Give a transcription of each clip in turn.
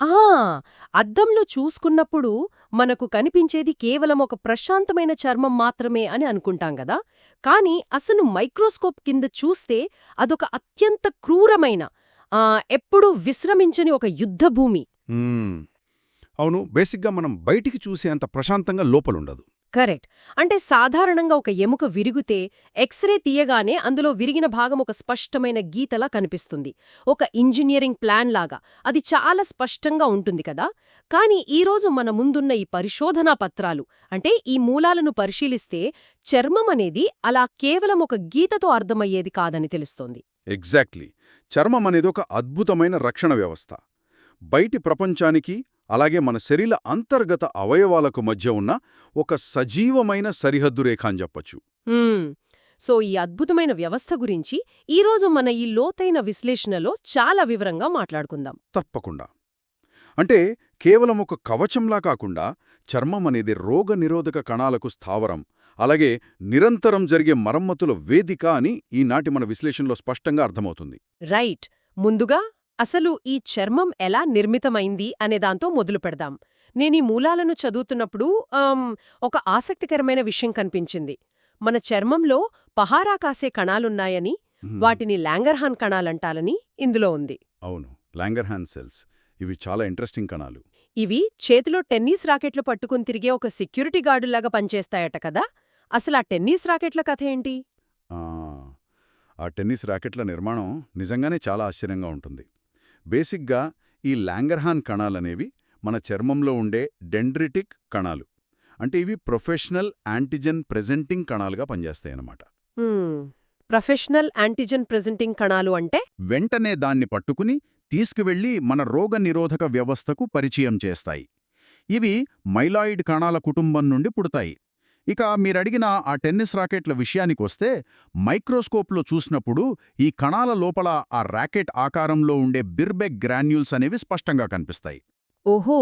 ఆ! అద్దంలో చూసుకున్నప్పుడు మనకు కనిపించేది కేవలం ఒక ప్రశాంతమైన చర్మం మాత్రమే అని అనుకుంటాం గదా! కానీ అసలు మైక్రోస్కోప్ కింద చూస్తే అదొక అత్యంత క్రూరమైన ఎప్పుడూ విశ్రమించని ఒక యుద్ధభూమి. హ్మ్. అవును. బేసిక్‌గా మనం బయటికి చూసేంత ప్రశాంతంగా లోపలుండదు. కరెక్ట్. అంటే సాధారణంగా ఒక ఎముక విరిగితే ఎక్స్‌రే తీయగానే అందులో విరిగిన భాగం ఒక స్పష్టమైన గీతలా కనిపిస్తుంది. ఒక ఇంజినీరింగ్ ప్లాన్ లాగా. అది చాలా స్పష్టంగా ఉంటుంది కదా! కానీ ఈరోజు మన ముందున్న ఈ పరిశోధనా పత్రాలు అంటే ఈ మూలాలను పరిశీలిస్తే చర్మం అనేది అలా కేవలం ఒక గీతతో అర్థమయ్యేది కాదని తెలుస్తోంది. ఎగ్జాక్ట్‌లీ. చర్మం అనేది ఒక అద్భుతమైన రక్షణ వ్యవస్థ. బయటి ప్రపంచానికి, అలాగే మన శరీర అంతర్గత అవయవాలకు మధ్య ఉన్న ఒక సజీవమైన సరిహద్దు రేఖ అని చెప్పొచ్చు. హ్మ్. సో ఈ అద్భుతమైన వ్యవస్థ గురించి ఈరోజు మన ఈ లోతైన విశ్లేషణలో చాలా వివరంగా మాట్లాడుకుందాం. తప్పకుండా. అంటే కేవలం ఒక కవచంలా కాకుండా చర్మం అనేది రోగనిరోధక కణాలకు స్థావరం, అలాగే నిరంతరం జరిగే మరమ్మతుల వేదిక అని ఈనాటి మన విశ్లేషణలో స్పష్టంగా అర్థమవుతుంది. రైట్. ముందుగా అసలు ఈ చర్మం ఎలా నిర్మితమైంది అనే దాంతో మొదలు పెడదాం. నేనీ మూలాలను చదువుతున్నప్పుడు ఒక ఆసక్తికరమైన విషయం కనిపించింది. మన చర్మంలో పహారా కాసే కణాలున్నాయని, వాటిని లాంగర్హాన్ కణాలంటాలని ఇందులో ఉంది. అవును, లాంగర్హాన్ సెల్స్. ఇవి చాలా ఇంట్రెస్టింగ్ కణాలు. ఇవి చేతిలో టెన్నిస్ రాకెట్లు పట్టుకుని తిరిగే ఒక సెక్యూరిటీ గార్డులాగా పనిచేస్తాయట కదా! అసలా టెన్నిస్ రాకెట్ల కథ ఏంటి? ఆ ఆ టెన్నిస్ ర్యాకెట్ల నిర్మాణం నిజంగానే చాలా ఆశ్చర్యంగా ఉంటుంది. బేసిక్గా ఈ లాంగర్హాన్ కణాలనేవి మన చర్మంలో ఉండే డెండ్రిటిక్ కణాలు. అంటే ఇవి ప్రొఫెషనల్ యాంటిజెన్ ప్రెజెంటింగ్ కణాలుగా పనిచేస్తాయన్నమాట. హ్మ్. ప్రొఫెషనల్ యాంటిజెన్ ప్రెజెంటింగ్ కణాలు అంటే? వెంటనే దాన్ని పట్టుకుని తీసుకువెళ్లి మన రోగనిరోధక వ్యవస్థకు పరిచయం చేస్తాయి. ఇవి మైలాయిడ్ కణాల కుటుంబం నుండి పుడతాయి. ఇక మీరడిగిన ఆ టెన్నిస్ రాకెట్ల విషయానికొస్తే, మైక్రోస్కోప్లో చూసినప్పుడు ఈ కణాల లోపల ఆ రాకెట్ ఆకారంలో ఉండే బిర్బెక్ గ్రాన్యూల్స్ అనేవి స్పష్టంగా కనిపిస్తాయి. ఓహో!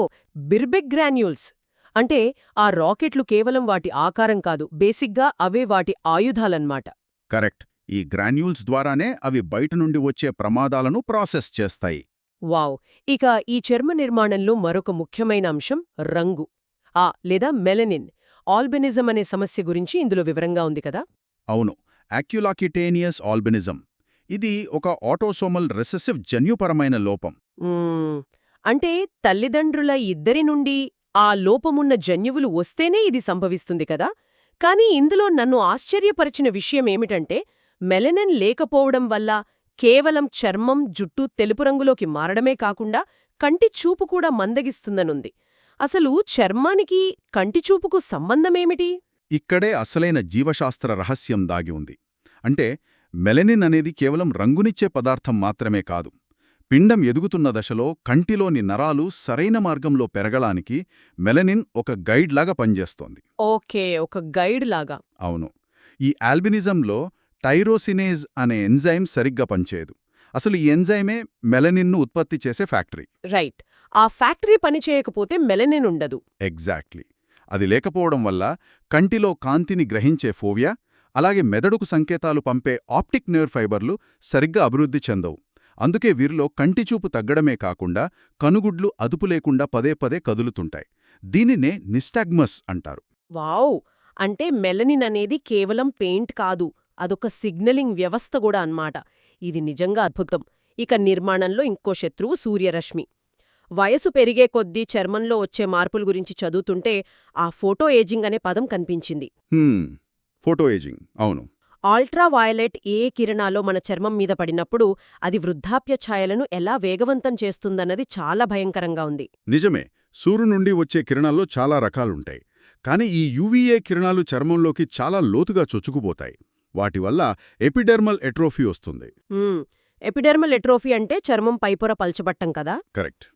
బిర్బెక్ గ్రాన్యూల్స్. అంటే ఆ రాకెట్లు కేవలం వాటి ఆకారం కాదు, బేసిగ్గా అవే వాటి ఆయుధాలన్మాట. కరెక్ట్. ఈ గ్రాన్యూల్స్ ద్వారానే అవి బయట నుండి వచ్చే ప్రమాదాలను ప్రాసెస్ చేస్తాయి. వావ్! ఇక ఈ చర్మ నిర్మాణంలో మరొక ముఖ్యమైన అంశం రంగు. లేదా మెలనిన్. ఆల్బినిజం అనే సమస్య గురించి ఇందులో వివరంగా ఉంది కదా? అవును, యాక్యులాక్యుటేనియస్ ఆల్బినిజం. ఇది ఒక ఆటోసోమల్ రెసెసివ్ జన్యుపరమైన లోపం. మ్మ్. అంటే తల్లిదండ్రుల ఇద్దరి నుండి ఆ లోపమున్న జన్యువులు వస్తేనే ఇది సంభవిస్తుంది కదా? కానీ ఇందులో నన్ను ఆశ్చర్యపరిచిన విషయమేమిటంటే, మెలనిన్ లేకపోవడం వల్ల కేవలం చర్మం, జుట్టు తెలుపు రంగులోకి మారడమే కాకుండా కంటి చూపు కూడా మందగిస్తుందనుంది. అసలు చర్మానికి కంటిచూపుకు సంబంధమేమిటి? ఇక్కడే అసలైన జీవశాస్త్ర రహస్యం దాగి ఉంది. అంటే మెలనిన్ అనేది కేవలం రంగునిచ్చే పదార్థం మాత్రమే కాదు. పిండం ఎదుగుతున్న దశలో కంటిలోని నరాలు సరైన మార్గంలో పెరగడానికి మెలనిన్ ఒక గైడ్లాగా పనిచేస్తోంది. ఓకే, ఒక గైడ్ లాగా. అవును. ఈ ఆల్బినిజంలో టైరోసినేజ్ అనే ఎంజైమ్ సరిగ్గా పనిచేయదు. అసలు ఈ ఎంజైమే మెలనిన్ను ఉత్పత్తి చేసే ఫ్యాక్టరీ. రైట్. ఆ ఫ్యాక్టరీ పనిచేయకపోతే మెలనిన్ ఉండదు. ఎగ్జాక్ట్లీ. అది లేకపోవడం వల్ల కంటిలో కాంతిని గ్రహించే ఫోవియా, అలాగే మెదడుకు సంకేతాలు పంపే ఆప్టిక్ నెర్వ్ ఫైబర్లు సరిగ్గా అభివృద్ధి చెందవు. అందుకే వీరిలో కంటిచూపు తగ్గడమే కాకుండా కనుగుడ్లు అదుపు లేకుండా పదే పదే కదులుతుంటాయి. దీనినే నిస్టాగ్మస్ అంటారు. వావ్! అంటే మెలనిన్ అనేది కేవలం పెయింట్ కాదు, అదొక సిగ్నలింగ్ వ్యవస్థ కూడా అన్నమాట. ఇది నిజంగా అద్భుతం. ఇక నిర్మాణంలో ఇంకో శత్రువు సూర్యరశ్మి. వయసు పెరిగే కొద్దీ చర్మంలో వచ్చే మార్పుల గురించి చదువుతుంటే ఆ ఫోటో ఏజింగ్ అనే పదం కనిపించింది. Photo ageing. అవును. అల్ట్రావయలెట్ కిరణాల్లో మన చర్మం మీద పడినప్పుడు అది వృద్ధాప్య ఛాయలను ఎలా వేగవంతం చేస్తుందన్నది చాలా భయంకరంగా ఉంది. నిజమే. సూర్యు నుండి వచ్చే కిరణాల్లో చాలా రకాలుంటాయి. కానీ ఈ యూవీఏ కిరణాలు చర్మంలోకి చాలా లోతుగా చొచ్చుకుపోతాయి. వాటి వల్ల ఎపిడెర్మల్ ఎట్రోఫీ వస్తుంది. ఎపిడెర్మల్ ఎట్రోఫీ అంటే చర్మం పైపొర పల్చబట్టం కదా? కరెక్ట్.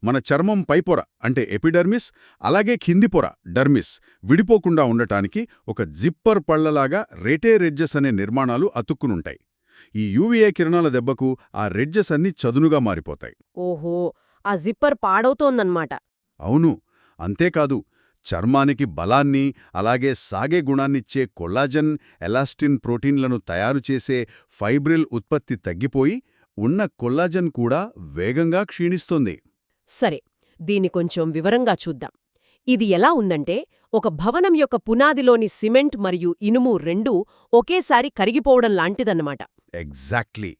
మన చర్మం పైపొర అంటే ఎపిడెర్మిస్, అలాగే కింది పొర డర్మిస్ విడిపోకుండా ఉండటానికి ఒక జిప్పర్ పళ్లలాగా రేటే రెడ్జెస్ అనే నిర్మాణాలు అతుక్కునుంటాయి. ఈ యూవీఏ కిరణాల దెబ్బకు ఆ రెడ్జెస్ అన్నీ చదునుగా మారిపోతాయి. ఓహో, ఆ జిప్పర్ పాడవుతోందన్నమాట. అవును. అంతేకాదు, చర్మానికి బలాన్ని, అలాగే సాగే గుణాన్నిచ్చే కొల్లాజన్, ఎలాస్టిన్ ప్రోటీన్లను తయారుచేసే ఫైబ్రిల్ ఉత్పత్తి తగ్గిపోయి ఉన్న కొల్లాజన్ కూడా వేగంగా క్షీణిస్తుంది. సరే, దీని కొంచెం వివరంగా చూద్దాం. ఇది ఎలా ఉందంటే, ఒక భవనం యొక్క పునాదిలోని సిమెంట్ మరియు ఇనుము రెండూ ఒకేసారి కరిగిపోవడం లాంటిదన్నమాట. ఎగ్జాక్ట్లీ.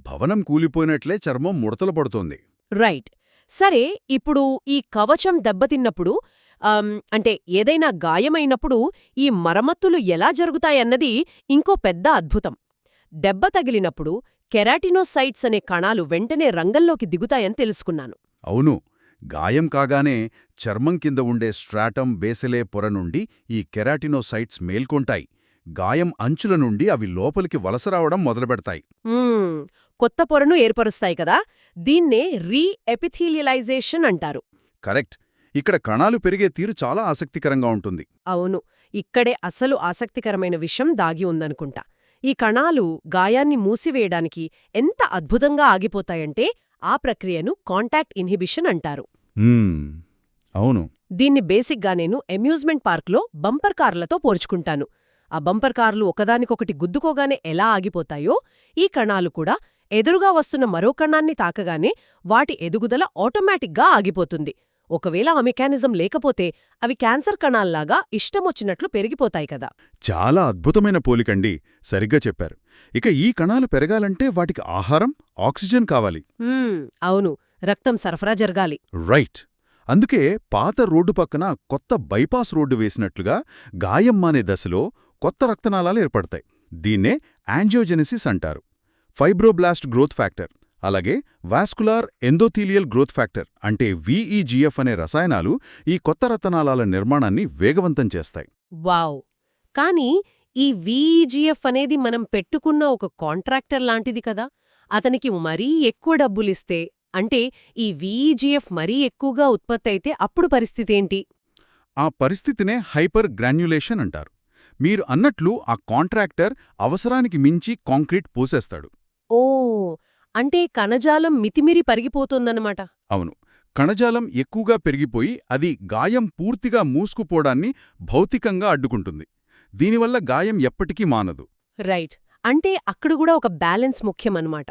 భవనం కూలిపోయినట్లే చర్మం ముడతలు పడుతోంది. రైట్. సరే, ఇప్పుడు ఈ కవచం దెబ్బతిన్నప్పుడు అంటే ఏదైనా గాయమైనప్పుడు ఈ మరమ్మతులు ఎలా జరుగుతాయన్నది ఇంకో పెద్ద అద్భుతం. దెబ్బ తగిలినప్పుడు కెరాటినోసైట్స్ అనే కణాలు వెంటనే రంగంలోకి దిగుతాయని తెలుసుకున్నాను. అవును, గాయం కాగానే చర్మం కింద ఉండే స్ట్రాటమ్ బేసిలే పొర నుండి ఈ కెరాటినోసైట్స్ మేల్కొంటాయి. గాయం అంచుల నుండి అవి లోపలికి వలసరావడం మొదలుపెడతాయి. కొత్త పొరను ఏర్పరుస్తాయి కదా, దీన్నే రీ-ఎపిథీలియలైజేషన్ అంటారు. కరెక్ట్. ఇక్కడ కణాలు పెరిగే తీరు చాలా ఆసక్తికరంగా ఉంటుంది. అవును, ఇక్కడే అసలు ఆసక్తికరమైన విషయం దాగి ఉందనుకుంటా. ఈ కణాలు గాయాన్ని మూసివేయడానికి ఎంత అద్భుతంగా ఆగిపోతాయంటే ఆ ప్రక్రియను కాంటాక్ట్ ఇన్హిబిషన్ అంటారు. అవును. దీన్ని బేసిక్గా నేను అమ్యూజ్మెంట్ పార్క్లో బంపర్ కార్లతో పోల్చుకుంటాను. ఆ బంపర్ కార్లు ఒకదానికొకటి గుద్దుకోగానే ఎలా ఆగిపోతాయో, ఈ కణాలు కూడా ఎదురుగా వస్తున్న మరో కణాన్ని తాకగానే వాటి ఎదుగుదల ఆటోమేటిక్గా ఆగిపోతుంది. ఒకవేళ ఆ మెకానిజం లేకపోతే అవి క్యాన్సర్ కణాల్లాగా ఇష్టమొచ్చినట్లు పెరిగిపోతాయి కదా. చాలా అద్భుతమైన పోలికండి. సరిగ్గా చెప్పారు. ఇక ఈ కణాలు పెరగాలంటే వాటికి ఆహారం, ఆక్సిజన్ కావాలి. అవును, రక్తం సరఫరా జరగాలి. రైట్. అందుకే పాత రోడ్డు పక్కన కొత్త బైపాస్ రోడ్డు వేసినట్లుగా గాయం మానే దశలో కొత్త రక్తనాళాలు ఏర్పడతాయి. దీన్నే యాంజియోజెనెసిస్ అంటారు. ఫైబ్రోబ్లాస్ట్ గ్రోత్ ఫ్యాక్టర్, అలాగే వాస్కులార్ ఎండోథీలియల్ గ్రోత్ ఫ్యాక్టర్ అంటే VEGF అనే రసాయనాలు ఈ కొత్త రక్తనాళాల నిర్మాణాన్ని వేగవంతం చేస్తాయి. వావ్! కానీ ఈ VEGF అనేది మనం పెట్టుకున్న ఒక కాంట్రాక్టర్ లాంటిది కదా. అతనికి మరీ ఎక్కువ డబ్బులిస్తే, అంటే ఈ VEGF మరీ ఎక్కువగా ఉత్పత్తయితే అప్పుడు పరిస్థితేంటి? ఆ పరిస్థితినే హైపర్ గ్రాన్యులేషన్ అంటారు. మీరు అన్నట్లు ఆ కాంట్రాక్టర్ అవసరానికి మించి కాంక్రీట్ పోసేస్తాడు. ఓ, అంటే కణజాలం మితిమిరి పరిగిపోతోందన్నమాట. అవును, కణజాలం ఎక్కువగా పెరిగిపోయి అది గాయం పూర్తిగా మూసుకుపోవడాన్ని భౌతికంగా అడ్డుకుంటుంది. దీనివల్ల గాయం ఎప్పటికీ మానదు. రైట్. అంటే అక్కడ కూడా ఒక బ్యాలెన్స్ ముఖ్యమన్నమాట.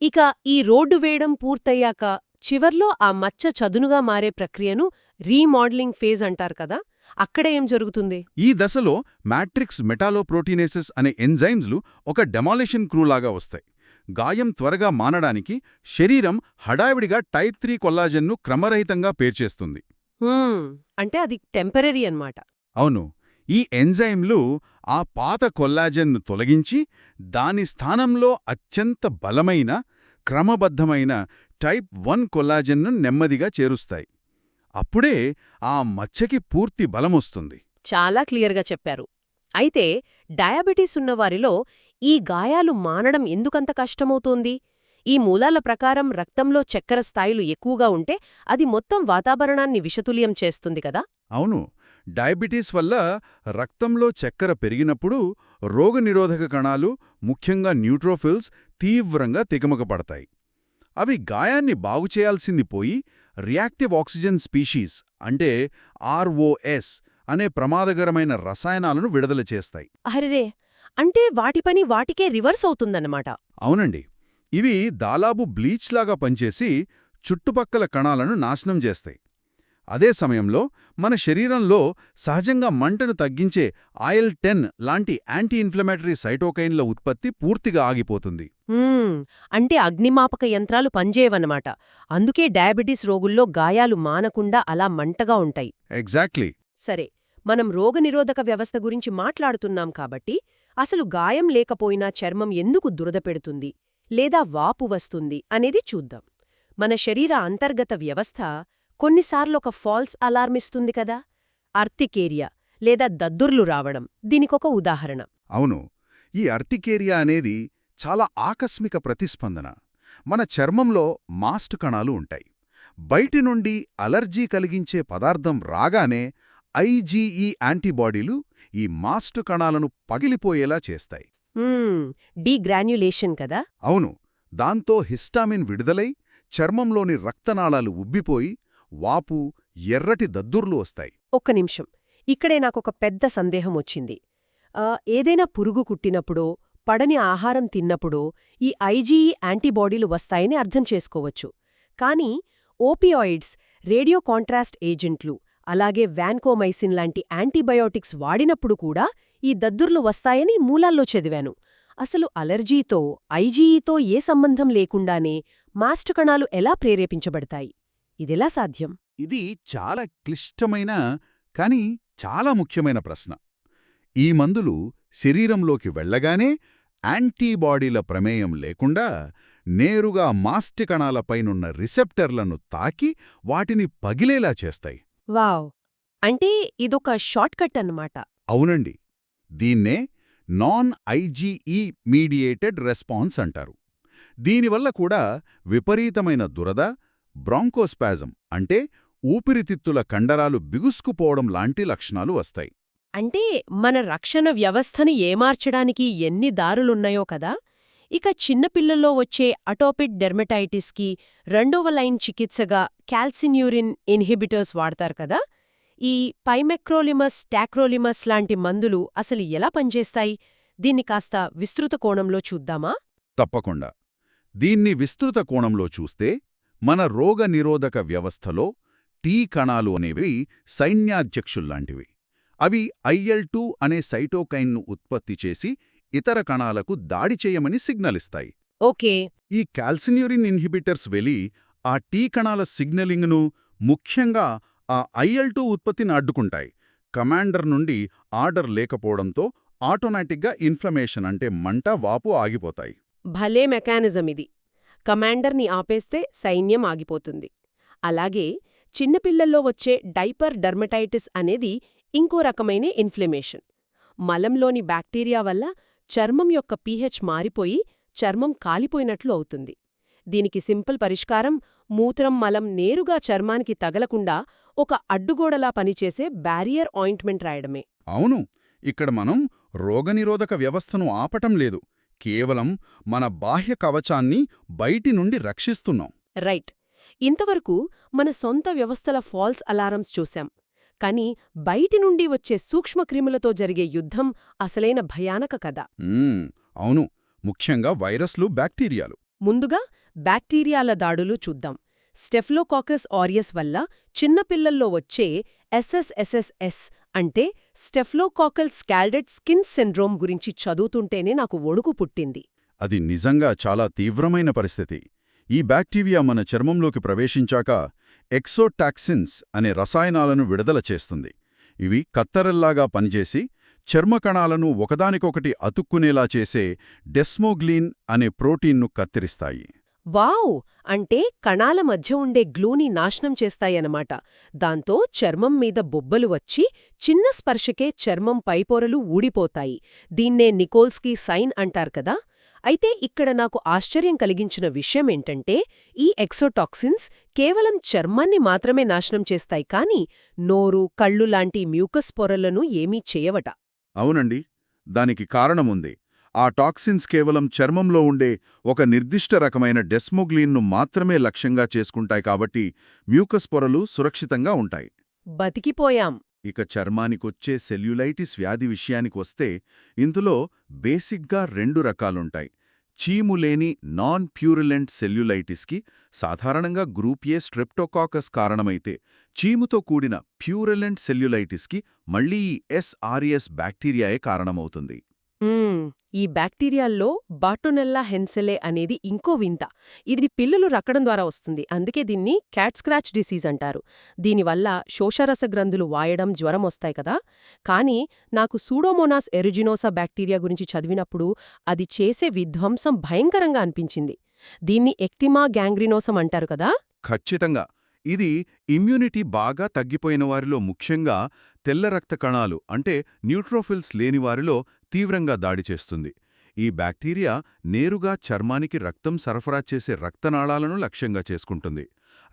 ఇక ఈ రోడ్డు వేయడం పూర్తయ్యాక చివర్లో ఆ మచ్చ చదునుగా మారే ప్రక్రియను రీమోడలింగ్ ఫేజ్ అంటారు కదా, అక్కడ ఏం జరుగుతుంది? ఈ దశలో మ్యాట్రిక్స్ మెటాలోప్రోటీనేసెస్ అనే ఎంజైమ్స్లు ఒక డెమాలిషన్ క్రూలాగా వస్తాయి. గాయం త్వరగా మానడానికి శరీరం హడావిడిగా టైప్ 3 కొల్లాజెన్ను క్రమరహితంగా పేర్చేస్తుంది. అంటే అది టెంపరరీ అన్నమాట. అవును, ఈ ఎంజైమ్లు ఆ పాత కొల్లాజెన్ను తొలగించి దాని స్థానంలో అత్యంత బలమైన, క్రమబద్ధమైన టైప్ 1 కొల్లాజెన్ను నెమ్మదిగా చేరుస్తాయి. అప్పుడే ఆ మచ్చకి పూర్తి బలమొస్తుంది. చాలా క్లియర్గా చెప్పారు. అయితే డయాబెటీస్ ఉన్నవారిలో ఈ గాయాలు మానడం ఎందుకంత కష్టమవుతోంది? ఈ మూలాల ప్రకారం రక్తంలో చక్కెర స్థాయిలు ఎక్కువగా ఉంటే అది మొత్తం వాతావరణాన్ని విషతుల్యం చేస్తుంది కదా. అవును, డయాబెటీస్ వల్ల రక్తంలో చక్కెర పెరిగినప్పుడు రోగనిరోధక కణాలు, ముఖ్యంగా న్యూట్రోఫిల్స్ తీవ్రంగా తికమకపడతాయి. అవి గాయాన్ని బాగుచేయాల్సింది పోయి రియాక్టివ్ ఆక్సిజన్ స్పీషీస్ అంటే ROS అనే ప్రమాదకరమైన రసాయనాలను విడుదల చేస్తాయి. అరెరే, అంటే వాటి పని వాటికే రివర్స్ అవుతుందన్నమాట. అవునండి, ఇవి దాదాపు బ్లీచ్లాగా పనిచేసి చుట్టుపక్కల కణాలను నాశనం చేస్తాయి. అదే సమయంలో మన శరీరంలో సహజంగా మంటను తగ్గించే IL-10 లాంటి యాంటీ ఇన్ఫ్లమేటరీ సైటోకైన్ల ఉత్పత్తి పూర్తిగా ఆగిపోతుంది. అంటే అగ్నిమాపక యంత్రాలు పనిచేయవన్నమాట. అందుకే డయాబెటీస్ రోగుల్లో గాయాలు మానకుండా అలా మంటగా ఉంటాయి. ఎగ్జాక్ట్లీ. సరే, మనం రోగనిరోధక వ్యవస్థ గురించి మాట్లాడుతున్నాం కాబట్టి అసలు గాయం లేకపోయినా చర్మం ఎందుకు దురద పెడుతుంది లేదా వాపు వస్తుంది అనేది చూద్దాం. మన శరీర అంతర్గత వ్యవస్థ కొన్నిసార్లొక ఫాల్స్ అలార్మ్ ఇస్తుంది కదా. అర్టికేరియా లేదా దద్దుర్లు రావడం దీనికొక ఉదాహరణ. అవును, ఈ అర్టికేరియా అనేది చాలా ఆకస్మిక ప్రతిస్పందన. మన చర్మంలో మాస్ట్ కణాలు ఉంటాయి. బయటి నుండి అలర్జీ కలిగించే పదార్థం రాగానే IgE యాంటీబాడీలు ఈ మాస్ట్ కణాలను పగిలిపోయేలా చేస్తాయి. డీగ్రాన్యులేషన్ కదా. అవును, దాంతో హిస్టామిన్ విడుదలై చర్మంలోని రక్తనాళాలు ఉబ్బిపోయి వాపు, ఎర్రటి దద్దుర్లు వస్తాయి. ఒక్క నిమిషం, ఇక్కడే నాకొక పెద్ద సందేహం వచ్చింది. ఏదైనా పురుగు కుట్టినప్పుడో పడని ఆహారం తిన్నప్పుడో ఈ IgE యాంటీబాడీలు వస్తాయని అర్థం చేసుకోవచ్చు. కానీ ఓపియాయిడ్స్, రేడియో కాంట్రాస్ట్ ఏజెంట్లు, అలాగే వాన్కోమైసిన్ లాంటి యాంటీబయోటిక్స్ వాడినప్పుడు కూడా ఈ దద్దుర్లు వస్తాయని మూలాల్లో చదివాను. అసలు అలర్జీతో, ఐజీఈతో ఏ సంబంధం లేకుండానే మాస్ట్ కణాలు ఎలా ప్రేరేపించబడతాయి? ఇదెలా సాధ్యం? ఇది చాలా క్లిష్టమైన కానీ చాలా ముఖ్యమైన ప్రశ్న. ఈ మందులు శరీరంలోకి వెళ్ళగానే యాంటీబాడీల ప్రమేయం లేకుండా నేరుగా మాస్ట్ కణాలపైనున్న రిసెప్టర్లను తాకి వాటిని పగిలేలా చేస్తాయి. వావ్! అంటే ఇదొక షార్ట్కట్ అన్నమాట. అవునండి, దీన్నే నాన్ ఐజీఈ మీడియేటెడ్ రెస్పాన్స్ అంటారు. దీనివల్ల కూడా విపరీతమైన దురద, బ్రాంకోస్పాజం అంటే ఊపిరితిత్తుల కండరాలు బిగుసుకుపోవడం లాంటి లక్షణాలు వస్తాయి. అంటే మన రక్షణ వ్యవస్థను ఏమార్చడానికి ఎన్ని దారులున్నాయో కదా! ఇక చిన్నపిల్లల్లో వచ్చే అటోపిక్ డెర్మటైటిస్కి రెండవ లైన్ చికిత్సగా కాల్సిన్యూరిన్ ఇన్హిబిటర్స్ వాడతారు కదా! ఈ పైమెక్రోలిమస్, టాక్రోలిమస్ లాంటి మందులు అసలు ఎలా పనిచేస్తాయి? దీన్ని కాస్త విస్తృత కోణంలో చూద్దామా? తప్పకుండా. దీన్ని విస్తృత కోణంలో చూస్తే మన రోగనిరోధక వ్యవస్థలో టీ కణాలు అనేవి సైన్యాధ్యక్షుల్లాంటివి. అవి IL-2 అనే సైటోకైన్ను ఉత్పత్తి చేసి ఇతర కణాలకు దాడి చేయమని సిగ్నల్ ఇస్తాయి. ఓకే. ఈ కాల్సిన్యూరిన్ ఇన్హిబిటర్స్ వెళ్లి ఆ టీ కణాల సిగ్నలింగ్ను, ముఖ్యంగా ఆ IL-2 ఉత్పత్తిని అడ్డుకుంటాయి. కమాండర్ నుండి ఆర్డర్ లేకపోవడంతో ఆటోమేటిక్గా ఇన్ఫ్లమేషన్ అంటే మంట, వాపు ఆగిపోతాయి. భలే మెకానిజం ఇది. కమాండర్ని ఆపేస్తే సైన్యం ఆగిపోతుంది. అలాగే చిన్నపిల్లల్లో వచ్చే డైపర్ డర్మటైటిస్ అనేది ఇంకో రకమైన ఇన్ఫ్లమేషన్. మలంలోని బ్యాక్టీరియా వల్ల చర్మం యొక్క pH మారిపోయి చర్మం కాలిపోయినట్లు అవుతుంది. దీనికి సింపుల్ పరిష్కారం మూత్రం, మలం నేరుగా చర్మానికి తగలకుండా ఒక అడ్డుగోడలా పనిచేసే బ్యారియర్ ఆయింట్మెంట్ రాయడమే. అవును, ఇక్కడ మనం రోగనిరోధక వ్యవస్థను ఆపటం లేదు, కేవలం మన బాహ్య కవచాన్ని బయటి నుండి రక్షిస్తున్నాం. రైట్. ఇంతవరకు మన సొంత వ్యవస్థల ఫాల్స్ అలారమ్స్ చూశాం. కానీ బయటి నుండి వచ్చే సూక్ష్మక్రిములతో జరిగే యుద్ధం అసలైన భయానక కథ. అవును, ముఖ్యంగా వైరస్లు, బ్యాక్టీరియాలు. ముందుగా బ్యాక్టీరియాల దాడులు చూద్దాం. స్టెఫ్లోకాకస్ ఆరియస్ వల్ల చిన్నపిల్లల్లో వచ్చే SSSS అంటే స్టెఫ్లోకాకల్ స్కాల్డెడ్ స్కిన్ సిండ్రోమ్ గురించి చదువుతుంటేనే నాకు వణుకు పుట్టింది. అది నిజంగా చాలా తీవ్రమైన పరిస్థితి. ఈ బ్యాక్టీరియా మన చర్మంలోకి ప్రవేశించాక ఎక్సోటాక్సిన్స్ అనే రసాయనాలను విడుదల చేస్తుంది. ఇవి కత్తెరల్లాగా పనిచేసి చర్మకణాలను ఒకదానికొకటి అతుక్కునేలా చేసే డెస్మోగ్లీన్ అనే ప్రోటీన్ను కత్తిరిస్తాయి. వావ్! అంటే కణాల మధ్య ఉండే గ్లూని నాశనం చేస్తాయన్నమాట. దాంతో చర్మం మీద బొబ్బలు వచ్చి చిన్న స్పర్శకే చర్మం పైపొరలు ఊడిపోతాయి. దీన్నే నికోల్స్కీ సైన్ అంటారు కదా! అయితే ఇక్కడ నాకు ఆశ్చర్యం కలిగించిన విషయమేంటంటే ఈ ఎక్సోటాక్సిన్స్ కేవలం చర్మాన్ని మాత్రమే నాశనం చేస్తాయి కానీ నోరు, కళ్ళు లాంటి మ్యూకస్ పొరలను ఏమీ చేయవట. అవునండి, దానికి కారణముంది. ఆ టాక్సిన్స్ కేవలం చర్మంలో ఉండే ఒక నిర్దిష్ట రకమైన డెస్మోగ్లీన్ను మాత్రమే లక్ష్యంగా చేసుకుంటాయి కాబట్టి మ్యూకస్ పొరలు సురక్షితంగా ఉంటాయి. బతికిపోయాం. ఇక చర్మానికొచ్చే సెల్యులైటిస్ వ్యాధి విషయానికొస్తే ఇందులో బేసిక్గా 2 రకాలుంటాయి. చీములేని నాన్ ప్యూరిలెంట్ సెల్యులైటిస్కి సాధారణంగా గ్రూప్ ఏ స్ట్రెప్టోకాకస్ కారణమైతే, చీముతో కూడిన ప్యూరిలెంట్ సెల్యులైటిస్కి మళ్లీ ఈ ఎస్ ఆరియస్ బ్యాక్టీరియాయే కారణమవుతుంది. ఈ బ్యాక్టీరియాల్లో బాటోనెల్లా హెన్సెలే అనేది ఇంకో వింత. ఇది పిల్లులు రక్కడం ద్వారా వస్తుంది. అందుకే దీన్ని క్యాట్ స్క్రాచ్ డిసీజ్ అంటారు. దీనివల్ల శోషరస గ్రంథులు వాయడం, జ్వరం వస్తాయి కదా! కానీ నాకు సూడోమోనాస్ ఎరిజినోసా బ్యాక్టీరియా గురించి చదివినప్పుడు అది చేసే విధ్వంసం భయంకరంగా అనిపించింది. దీన్ని ఎక్తిమా గ్యాంగ్రినోసం అంటారు కదా! ఖచ్చితంగా. ఇది ఇమ్యూనిటీ బాగా తగ్గిపోయిన వారిలో, ముఖ్యంగా తెల్ల రక్త కణాలు అంటే న్యూట్రోఫిల్స్ లేని వారిలో తీవ్రంగా దాడి చేస్తుంది. ఈ బ్యాక్టీరియా నేరుగా చర్మానికి రక్తం సరఫరా చేసే రక్తనాళాలను లక్ష్యంగా చేసుకుంటుంది.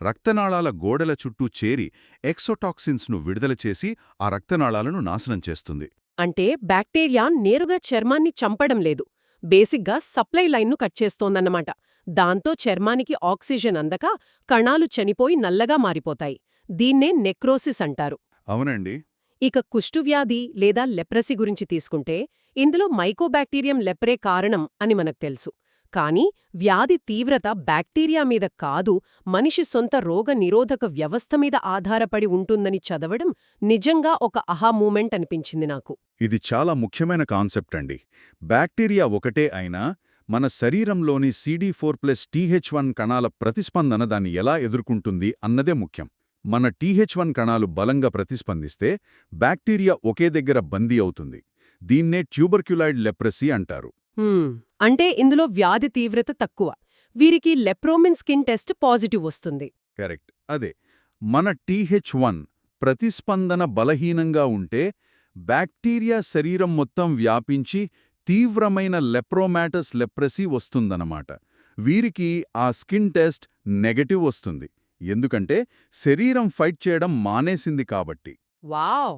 రక్తనాళాల గోడల చుట్టూ చేరి ఎక్సోటాక్సిన్స్ను విడుదల చేసి ఆ రక్తనాళాలను నాశనం చేస్తుంది. అంటే బ్యాక్టీరియా నేరుగా చర్మాన్ని చంపడం లేదు, బేసిక్గా సప్లై లైన్ను కట్ చేస్తోందన్నమాట. దాంతో చర్మానికి ఆక్సిజన్ అందక కణాలు చనిపోయి నల్లగా మారిపోతాయి. దీన్నే నెక్రోసిస్ అంటారు. అవునండి. ఇక కుష్టువ్యాధి లేదా లెప్రసీ గురించి తీసుకుంటే ఇందులో మైకోబాక్టీరియం లెప్రే కారణం అని మనకు తెలుసు. కానీ వ్యాధి తీవ్రత బ్యాక్టీరియా మీద కాదు, మనిషి సొంత రోగ నిరోధక వ్యవస్థ మీద ఆధారపడి ఉంటుందని చదవడం నిజంగా ఒక ఆహా మూమెంట్ అనిపించింది నాకు. ఇది చాలా ముఖ్యమైన కాన్సెప్ట్ అండి. బ్యాక్టీరియా ఒకటే అయినా మన శరీరంలోని CD4+ TH1 కణాల ప్రతిస్పందన దాన్ని ఎలా ఎదుర్కొంటుంది అన్నదే ముఖ్యం. మన TH1 కణాలు బలంగా ప్రతిస్పందిస్తే బ్యాక్టీరియా ఒకే దగ్గర బందీ అవుతుంది. దీన్నే ట్యూబర్క్యులాయిడ్ లెప్రసీ అంటారు. అంటే ఇందులో వ్యాధి తీవ్రత తక్కువ, వీరికి లెప్రోమిన్ స్కిన్ టెస్ట్ పాజిటివ్ వస్తుంది. కరెక్ట్. అదే మన TH1 ప్రతిస్పందన బలహీనంగా ఉంటే బ్యాక్టీరియా శరీరం మొత్తం వ్యాపించి తీవ్రమైన లెప్రోమాటస్ లెప్రసీ వస్తుందన్నమాట. వీరికి ఆ స్కిన్ టెస్ట్ నెగటివ్ వస్తుంది, ఎందుకంటే శరీరం ఫైట్ చేయడం మానేసింది కాబట్టి. వావ్!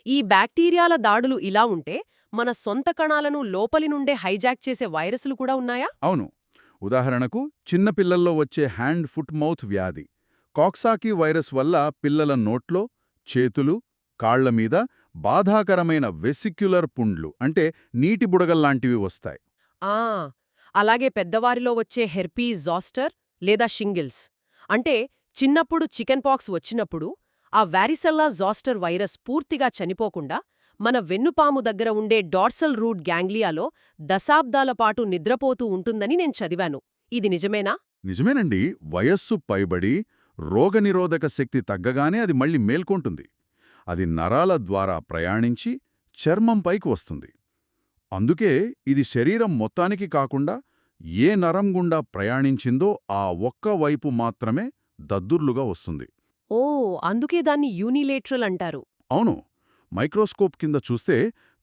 ఈ బ్యాక్టీరియాల దాడులు ఇలా ఉంటే మన సొంత కణాలను లోపలి నుండే హైజాక్ చేసే వైరస్లు కూడా ఉన్నాయా? అవును. ఉదాహరణకు చిన్నపిల్లల్లో వచ్చే హ్యాండ్ ఫుట్ మౌత్ వ్యాధి, కాక్సాకీ వైరస్ వల్ల పిల్లల నోట్లో, చేతులు, కాళ్ల మీద బాధాకరమైన వెసిక్యులర్ పుండ్లు అంటే నీటి బుడగల్లాంటివి వస్తాయి. అలాగే పెద్దవారిలో వచ్చే హెర్పీస్ జోస్టర్ లేదా షింగిల్స్, అంటే చిన్నప్పుడు చికెన్ పాక్స్ వచ్చినప్పుడు ఆ వారిసెల్లా జోస్టర్ వైరస్ పూర్తిగా చనిపోకుండా మన వెన్నుపాము దగ్గర ఉండే డార్సల్ రూట్ గ్యాంగ్లియాలో దశాబ్దాల పాటు నిద్రపోతూ ఉంటుందని నేను చదివాను. ఇది నిజమేనా? నిజమేనండి. వయస్సు పైబడి రోగనిరోధక శక్తి తగ్గగానే అది మళ్ళీ మేల్కొంటుంది. అది నరాల ద్వారా ప్రయాణించి చర్మంపైకి వస్తుంది. అందుకే ఇది శరీరం మొత్తానికి కాకుండా ఏ నరం గుండా ప్రయాణించిందో ఆ ఒక్క వైపు మాత్రమే దద్దుర్లుగా వస్తుంది. అందుకే దాన్ని యూనిలేట్రల్ అంటారు. అవును. మైక్రోస్కోప్ కింద చూస్తే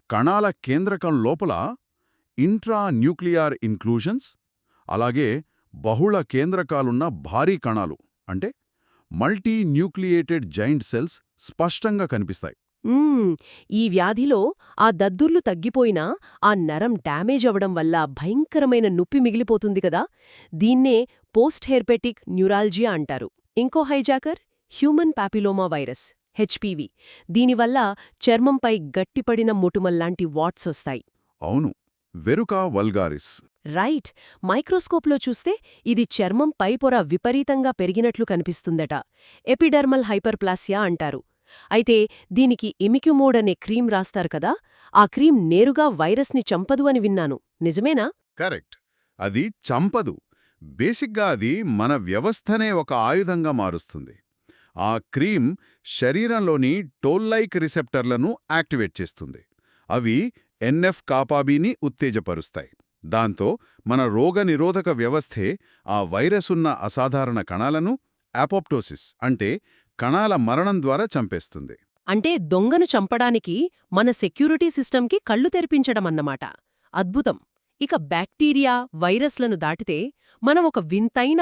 కణాల కేంద్రకం లోపల ఇంట్రాన్యూక్లియర్ ఇన్క్లూజన్స్, అలాగే బహుళ కేంద్రకాలున్న భారీ కణాలు అంటే మల్టీ న్యూక్లియేటెడ్ జైంట్ సెల్స్ స్పష్టంగా కనిపిస్తాయి. ఈ వ్యాధిలో ఆ దద్దుర్లు తగ్గిపోయినా ఆ నరం డ్యామేజ్ అవడం వల్ల భయంకరమైన నొప్పి మిగిలిపోతుంది కదా. దీన్నే పోస్ట్ హెర్పెటిక్ న్యూరాల్జియా అంటారు. ఇంకో hijacker human papilloma virus HPV. దీనివల్ల చర్మంపై గట్టిపడిన మొటుమల్లాంటి వాట్స్ వస్తాయి. అవును, వెరుకా వల్గారిస్. రైట్. మైక్రోస్కోప్లో చూస్తే ఇది చర్మం పైపొర విపరీతంగా పెరిగినట్లు కనిపిస్తుందట. ఎపిడర్మల్ హైపర్ప్లాసియా అంటారు. అయితే దీనికి ఇమిక్యుమోడ్ అనే క్రీం రాస్తారు కదా, ఆ క్రీం నేరుగా వైరస్ని చంపదు అని విన్నాను. నిజమేనా? కరెక్ట్. అది చంపదు. బేసిక్గా అది మన వ్యవస్థనే ఒక ఆయుధంగా మారుస్తుంది. ఆ క్రీం శరీరంలోని టోల్-లైక్ రిసెప్టర్లను యాక్టివేట్ చేస్తుంది. అవి NF-కాపాబీని ఉత్తేజపరుస్తాయి. దాంతో మన రోగనిరోధక వ్యవస్థే ఆ వైరసున్న అసాధారణ కణాలను అపోప్టోసిస్ అంటే కణాల మరణం ద్వారా చంపేస్తుంది. అంటే దొంగను చంపడానికి మన సెక్యూరిటీ సిస్టంకి కళ్ళు తెరిపించడమన్నమాట. అద్భుతం. ఇక బ్యాక్టీరియా, వైరస్లను దాటితే మనం ఒక వింతైన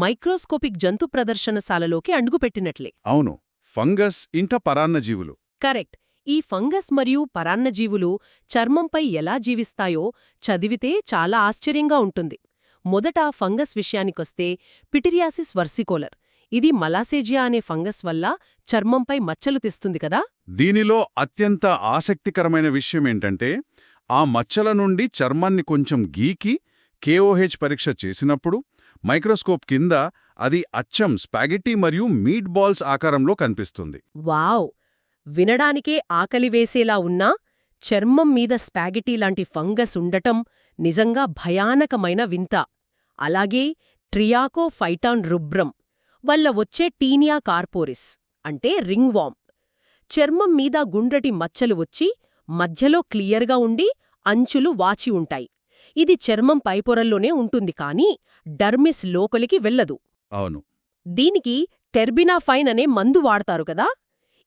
మైక్రోస్కోపిక్ జంతు ప్రదర్శనశాలలోకి అడుగుపెట్టినట్లే. అవును. ఫంగస్ ఇంట పరాన్నజీవులు. కరెక్ట్. ఈ ఫంగస్ మరియు పరాన్నజీవులు చర్మంపై ఎలా జీవిస్తాయో చదివితే చాలా ఆశ్చర్యంగా ఉంటుంది. మొదట ఫంగస్ విషయానికొస్తే పిటిరియాసిస్ వర్సికోలర్. ఇది మలాసేజియా అనే ఫంగస్ వల్ల చర్మంపై మచ్చలు తెస్తుంది కదా. దీనిలో అత్యంత ఆసక్తికరమైన విషయమేంటంటే ఆ మచ్చల నుండి చర్మాన్ని కొంచెం గీకి KOH పరీక్ష చేసినప్పుడు మైక్రోస్కోప్ కింద అది అచ్చం స్పాగెట్టి మరియు మీట్ బాల్స్ ఆకారంలో కనిపిస్తుంది. వావ్! వినడానికే ఆకలివేసేలా ఉన్నా చర్మం మీద స్పాగెటీ లాంటి ఫంగస్ ఉండటం నిజంగా భయానకమైన వింత. అలాగే ట్రియాకోఫైటాన్ రుబ్రం వల్ల వచ్చే టీనియా కార్పోరిస్ అంటే రింగ్ వామ్. చర్మం మీద గుండ్రటి మచ్చలు వచ్చి మధ్యలో క్లియర్గా ఉండి అంచులు వాచి ఉంటాయి. ఇది చర్మం పైపొరల్లోనే ఉంటుంది కానీ డర్మిస్ లోపలికి వెళ్ళదు. అవును. దీనికి టెర్బినాఫైన్ అనే మందు వాడతారు కదా.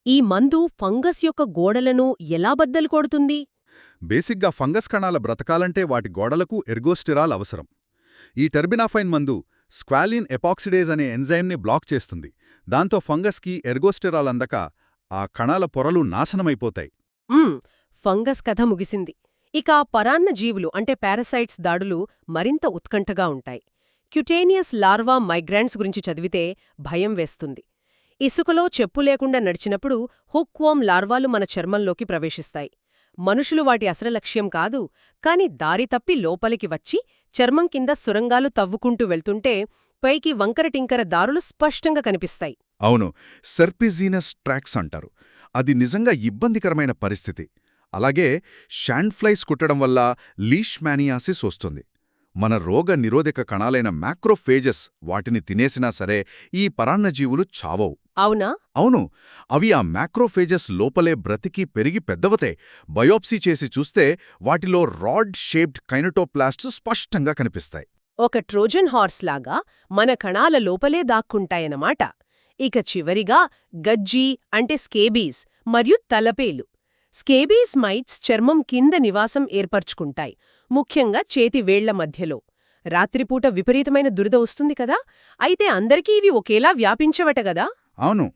ఈ మందు ఫంగస్ యొక్క గోడలను ఎలా బద్దలు కొడుతుంది? బేసిక్గా ఫంగస్ కణాల బ్రతకాలంటే వాటి గోడలకు ఎర్గోస్టిరాల్ అవసరం. ఈ టెర్బినాఫైన్ మందు స్క్వాలిన్ ఎపాక్సిడేజ్ అనే ఎంజైమ్ని బ్లాక్ చేస్తుంది. దాంతో ఫంగస్కి ఎర్గోస్టిరాల్ అందక ఆ కణాల పొరలు నాశనమైపోతాయి. ఫంగస్ కథ ముగిసింది. ఇక పరాన్న జీవులు అంటే పారాసైట్స్ దాడులు మరింత ఉత్కంఠగా ఉంటాయి. క్యుటేనియస్ లార్వా మైగ్రాంట్స్ గురించి చదివితే భయం వేస్తుంది. ఇసుకలో చెప్పు లేకుండా నడిచినప్పుడు హుక్వామ్ లార్వాలు మన చర్మంలోకి ప్రవేశిస్తాయి. మనుషులు వాటి అసలు లక్ష్యం కాదు, కాని దారి తప్పి లోపలికి వచ్చి చర్మం కింద సొరంగాలు తవ్వుకుంటూ వెళ్తుంటే పైకి వంకరటింకర దారులు స్పష్టంగా కనిపిస్తాయి. అవును, సెర్పిజీనస్ ట్రాక్స్ అంటారు. అది నిజంగా ఇబ్బందికరమైన పరిస్థితి. అలాగే షాండ్ఫ్లైస్ కుట్టడం వల్ల లీష్మానియాసిస్ వస్తుంది. మన రోగ నిరోధక కణాలైన మ్యాక్రోఫేజెస్ వాటిని తినేసినా సరే ఈ పరాన్నజీవులు చావవు. అవునా? అవును, అవి ఆ మ్యాక్రోఫేజెస్ లోపలే బ్రతికి పెరిగి పెద్దవతే. బయోప్సీ చేసి చూస్తే వాటిలో రాడ్ షేప్డ్ కైనటోప్లాస్ట్స్ స్పష్టంగా కనిపిస్తాయి. ఒక ట్రోజన్ హార్స్ లాగా మన కణాల లోపలే దాక్కుంటాయన్నమాట. ఇక చివరిగా గజ్జి అంటే స్కేబీస్ మరియు తలపేలు. స్కేబీస్ మైట్స్ చర్మం కింద నివాసం ఏర్పరచుకుంటాయి, ముఖ్యంగా చేతి వేళ్ల మధ్యలో. రాత్రిపూట విపరీతమైన దురద వస్తుంది కదా, అయితే అందరికీ ఇవి ఒకేలా వ్యాపించవటగదా? అవును,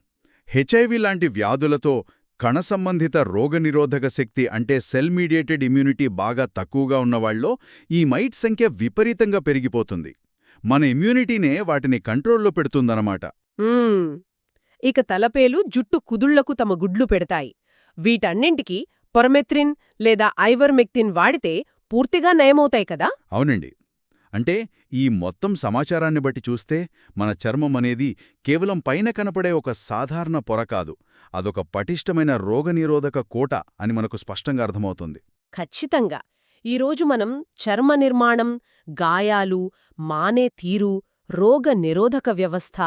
హెచ్ఐవి లాంటి వ్యాధులతో కణ సంబంధిత రోగనిరోధక శక్తి అంటే సెల్ మీడియేటెడ్ ఇమ్యూనిటీ బాగా తక్కువగా ఉన్నవాళ్ళలో ఈ మైట్ సంఖ్య విపరీతంగా పెరిగిపోతుంది. మన ఇమ్యూనిటీనే వాటిని కంట్రోల్లో పెడుతుందన్నమాట. ఇక తలపేలు జుట్టు కుదుళ్లకు తమ గుడ్లు పెడతాయి. వీటన్నింటికి పొరమెత్రిన్ లేదా ఐవర్మెక్టిన్ వాడితే పూర్తిగా నయమవుతాయి కదా? అవునండి. అంటే ఈ మొత్తం సమాచారాన్ని బట్టి చూస్తే మన చర్మం అనేది కేవలం పైన కనపడే ఒక సాధారణ పొర కాదు, అదొక పటిష్టమైన రోగనిరోధక కోట అని మనకు స్పష్టంగా అర్థమవుతుంది. ఖచ్చితంగా. ఈరోజు మనం చర్మ నిర్మాణం, గాయాలు, మానే తీరు, రోగ నిరోధక వ్యవస్థ,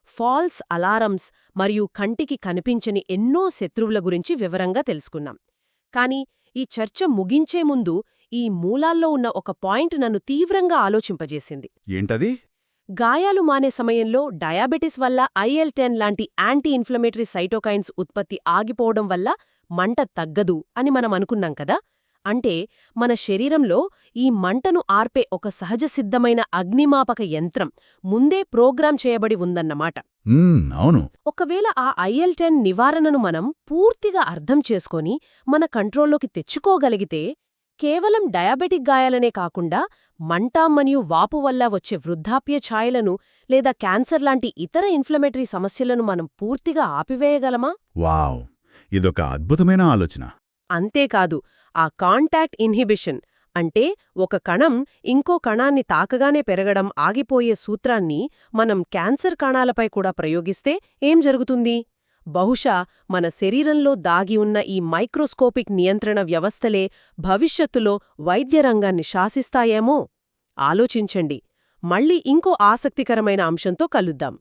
ఫాల్స్ అలారమ్స్ మరియు కంటికి కనిపించని ఎన్నో శత్రువుల గురించి వివరంగా తెలుసుకున్నాం. కాని ఈ చర్చ ముగించే ముందు ఈ మూలాల్లో ఉన్న ఒక పాయింట్ నన్ను తీవ్రంగా ఆలోచింపజేసింది. ఏంటది? గాయాలు మానే సమయంలో డయాబెటిస్ వల్ల IL-10 లాంటి యాంటీ ఇన్ఫ్లమేటరీ సైటోకైన్స్ ఉత్పత్తి ఆగిపోవడం వల్ల మంట తగ్గదు అని మనం అనుకున్నాం కదా. అంటే మన శరీరంలో ఈ మంటను ఆర్పే ఒక సహజసిద్ధమైన అగ్నిమాపక యంత్రం ముందే ప్రోగ్రాం చేయబడి ఉందన్నమాట. అవును. ఒకవేళ ఆ IL-10 నివారణను మనం పూర్తిగా అర్థం చేసుకొని మన కంట్రోల్లోకి తెచ్చుకోగలిగితే కేవలం డయాబెటిక్ గాయాలనే కాకుండా మంట మరియు వాపు వల్ల వచ్చే వృద్ధాప్య ఛాయలను లేదా క్యాన్సర్ లాంటి ఇతర ఇన్ఫ్లమేటరీ సమస్యలను మనం పూర్తిగా ఆపివేయగలమా? వావ్, ఇదొక అద్భుతమైన ఆలోచన. అంతేకాదు, ఆ కాంటాక్ట్ ఇన్హిబిషన్ అంటే ఒక కణం ఇంకో కణాన్ని తాకగానే పెరగడం ఆగిపోయే సూత్రాన్ని మనం క్యాన్సర్ కణాలపై కూడా ప్రయోగిస్తే ఏం జరుగుతుంది? బహుశా మన శరీరంలో దాగి ఉన్న ఈ మైక్రోస్కోపిక్ నియంత్రణ వ్యవస్థలే భవిష్యత్తులో వైద్యరంగాన్ని శాసిస్తాయేమో. ఆలోచించండి. మళ్ళీ ఇంకో ఆసక్తికరమైన అంశంతో కలుద్దాం.